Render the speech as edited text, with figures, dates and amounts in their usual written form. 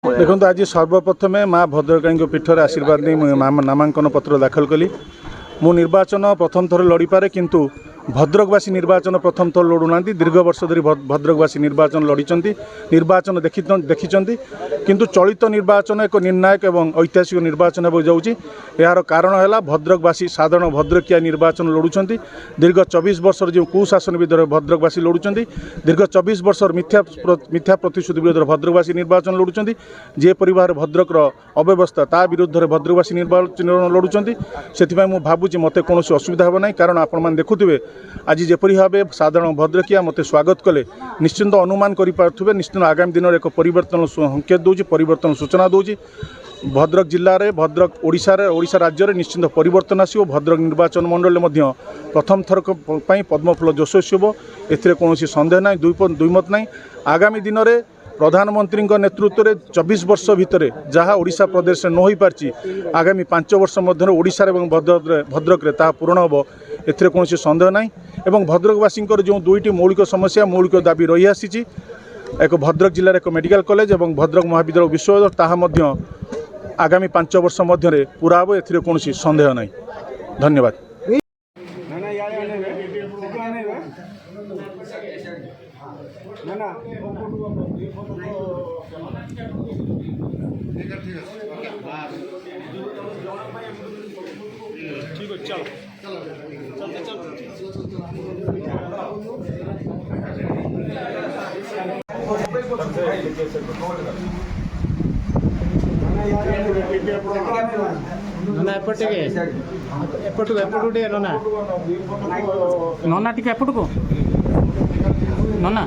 देखो आज सर्वप्रथमे माँ भद्रकाली पीठर आशीर्वाद नहीं नामांकन पत्र दाखल कली। मु निर्वाचन प्रथम थर लड़ी पारे किंतु भद्रकवासी निर्वाचन प्रथम थर लड़ुना दीर्घ वर्ष धरी भद्रकवासी निर्वाचन लड़ी निर्वाचन देखी किंतु चलित निर्वाचन एक निर्णायक एवं ऐतिहासिक निर्वाचन हो जाऊँगी। यार कारण है भद्रकवासी साधारण भद्रकिया निर्वाचन लड़ुंट दीर्घ 24 वर्ष जो कुशासन विरुद्ध भद्रकवासी लड़ुंट दीर्घ 24 वर्ष मिथ्या प्रतिश्रुति विरुद्ध भद्रकवासी निर्वाचन लड़ुंट जे परिवार भद्रकर अव्यवस्था ता विरुद्ध भद्रकवासी निर्वाचन लड़ुंट से मुझे भावुँ मत कौन असुविधा हे ना कारण आपण देखुवे आज जपरी भाव साधारण भद्रकिया मत स्वागत कले निश्चिंत अनुमान करें निश्चिंत आगामी दिन में एक परिवर्तन संकेत दूसरी परिवर्तन सूचना दूसरी भद्रक जिले में भद्रक ओडिशा राज्य में निश्चिंत परिवर्तन आसो। भद्रक निर्वाचन मंडल में प्रथम थर पद्मफूल यशस्वी हो एौन सन्देह ना दुईमत ना। आगामी दिन में प्रधानमंत्री नेतृत्व में 24 वर्ष भितर जहाँ ओडिशा प्रदेश में न हो पार्ची आगामी 5 वर्ष मध्य ओडिशा एवं भद्रक रे ता पूरण हम एथिरे कौन सन्देह ना। एवं भद्रकवासी जो दुईटी मौलिक समस्या मौलिक दाबी रही आसी एक भद्रक जिले एक मेडिकल कॉलेज और भद्रक महाविद्यालय विश्वविद्यालय ताहा आगामी 5 वर्ष मध्य पूरा हम एथिरे कौन सन्देह ना। धन्यवाद। ठीक है चलो नना एपटू नना नना टिके एपटू नना